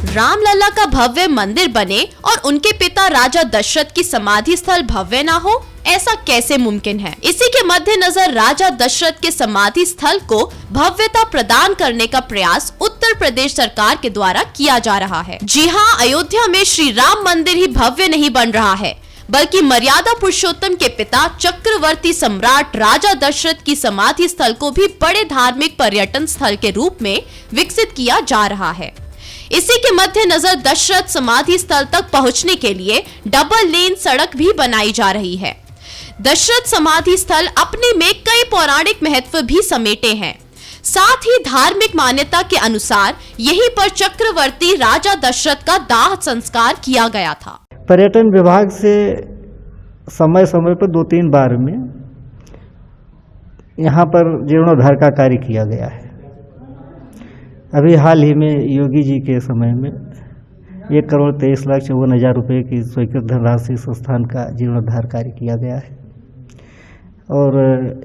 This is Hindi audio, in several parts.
रामलला का भव्य मंदिर बने और उनके पिता राजा दशरथ की समाधि स्थल भव्य ना हो, ऐसा कैसे मुमकिन है। इसी के मद्देनजर राजा दशरथ के समाधि स्थल को भव्यता प्रदान करने का प्रयास उत्तर प्रदेश सरकार के द्वारा किया जा रहा है। जी हाँ, अयोध्या में श्री राम मंदिर ही भव्य नहीं बन रहा है, बल्कि मर्यादा पुरुषोत्तम के पिता चक्रवर्ती सम्राट राजा दशरथ की समाधि स्थल को भी बड़े धार्मिक पर्यटन स्थल के रूप में विकसित किया जा रहा है। इसी के मद्देनजर दशरथ समाधि स्थल तक पहुंचने के लिए डबल लेन सड़क भी बनाई जा रही है। दशरथ समाधि स्थल अपने में कई पौराणिक महत्व भी समेटे हैं। साथ ही धार्मिक मान्यता के अनुसार यहीं पर चक्रवर्ती राजा दशरथ का दाह संस्कार किया गया था। पर्यटन विभाग से समय समय पर 2-3 बार में यहाँ पर जीर्णोद्धार का कार्य किया गया है। अभी हाल ही में योगी जी के समय में 1,23,54,000 रुपये की स्वीकृत धनराशि संस्थान का जीर्णोद्धार कार्य किया गया है। और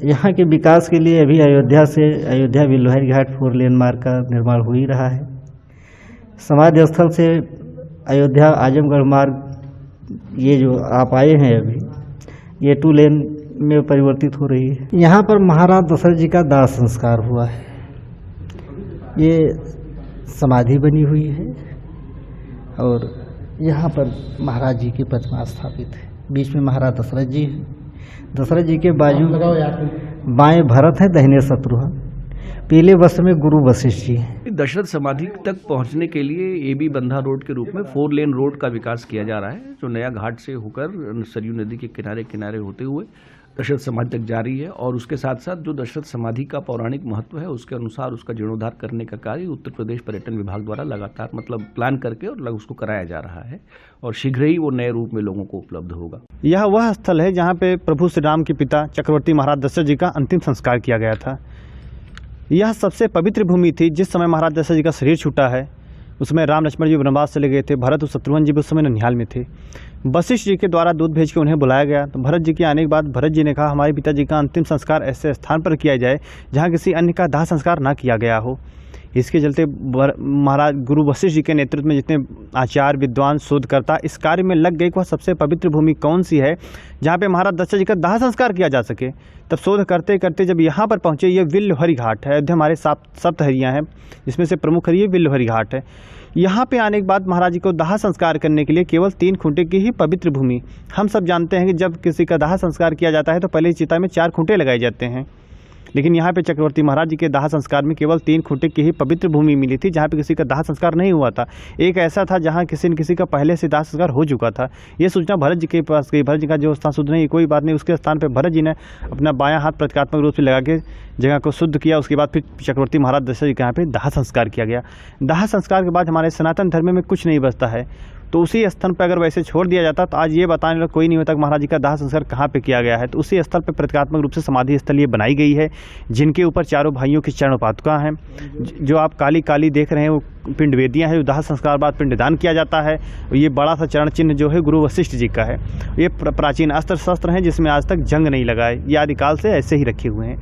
यहाँ के विकास के लिए अभी अयोध्या बिल्लोहरी घाट 4 लेन मार्ग का निर्माण हो ही रहा है। समाधि स्थल से अयोध्या आजमगढ़ मार्ग ये जो आप आए हैं अभी, ये 2 लेन में परिवर्तित हो रही है। यहाँ पर महाराज दशरथ जी का दाह संस्कार हुआ है। ये समाधि बनी हुई है और यहाँ पर महाराज जी की प्रतिमा स्थापित है। बीच में महाराज दशरथ जी हैं। दशरथ जी के बाजू बाएं भरत है, दाहिने शत्रुघ्न, पीले वस्त्र में गुरु वशिष्ठ जी हैं। दशरथ समाधि तक पहुंचने के लिए एबी बंधा रोड के रूप में 4 लेन रोड का विकास किया जा रहा है, जो नया घाट से होकर सरयू नदी के किनारे किनारे होते हुए दशरथ समाधि तक जारी है। और उसके साथ साथ जो दशरथ समाधि का पौराणिक महत्व है, उसके अनुसार उसका जीर्णोद्धार करने का कार्य उत्तर प्रदेश पर्यटन विभाग द्वारा लगातार प्लान करके और उसको कराया जा रहा है और शीघ्र ही वो नए रूप में लोगों को उपलब्ध होगा। यह वह स्थल है जहाँ पे प्रभु श्री राम के पिता चक्रवर्ती महाराज दशरथ जी का अंतिम संस्कार किया गया था। यह सबसे पवित्र भूमि थी। जिस समय महाराज दशरथ जी का शरीर छूटा है, उसमें राम लक्ष्मण जी वनवास चले गए थे। भरत और शत्रुघ्न जी भी उस समय ननिहाल में थे। वशिष्ठ जी के द्वारा दूध भेज के उन्हें बुलाया गया। तो भरत जी के आने के बाद भरत जी ने कहा, हमारे पिताजी का अंतिम संस्कार ऐसे स्थान पर किया जाए जहाँ किसी अन्य का दाह संस्कार ना किया गया हो। इसके चलते महाराज गुरु वशिष्ठ जी के नेतृत्व में जितने आचार्य, विद्वान, शोधकर्ता इस कार्य में लग गए कि वह सबसे पवित्र भूमि कौन सी है जहाँ पे महाराज दशरथ जी का दाह संस्कार किया जा सके। तब शोध करते करते जब यहाँ पर पहुँचे, ये बिल्लोहरी घाट है। अयोध्या हमारे सप्तहरियाँ हैं, जिसमें से प्रमुख है ये बिल्लोहरी घाट है। यहाँ पे आने के बाद महाराज जी को दाह संस्कार करने के लिए केवल 3 खूंटे की ही पवित्र भूमि। हम सब जानते हैं कि जब किसी का दाह संस्कार किया जाता है तो पहले चिता में 4 खूंटे लगाए जाते हैं, लेकिन यहाँ पे चक्रवर्ती महाराज जी के दाह संस्कार में केवल 3 खूंटे की ही पवित्र भूमि मिली थी, जहाँ पे किसी का दाह संस्कार नहीं हुआ था। एक ऐसा था जहाँ किसी न किसी का पहले से दाह संस्कार हो चुका था। ये सूचना भरत जी के पास गई। भरत जी का जो स्थान शुद्ध नहीं, कोई बात नहीं, उसके स्थान पर भरत जी ने अपना बायां हाथ प्रतीकात्मक रूप से लगा के जगह को शुद्ध किया। उसके बाद फिर चक्रवर्ती महाराज दशरथ जी के यहाँ पे दाह संस्कार किया गया। दाह संस्कार के बाद हमारे सनातन धर्म में कुछ नहीं बचता है, तो उसी स्थल पर अगर वैसे छोड़ दिया जाता तो आज ये बताने वाला कोई नहीं होता कि महाराज जी का दाह संस्कार कहाँ पे किया गया है। तो उसी स्थल पर प्रतीकात्मक रूप से समाधि स्थल ये बनाई गई है, जिनके ऊपर चारों भाइयों की चरण पादुका हैं। जो आप काली काली देख रहे हैं वो पिंड वेदियाँ हैं, जो दाह संस्कार बाद पिंडदान किया जाता है। ये बड़ा सा चरण चिन्ह जो है गुरु वशिष्ठ जी का है। ये प्राचीन अस्त्र शस्त्र हैं जिसमें आज तक जंग नहीं लगा है। ये आदिकाल से ऐसे ही रखे हुए हैं।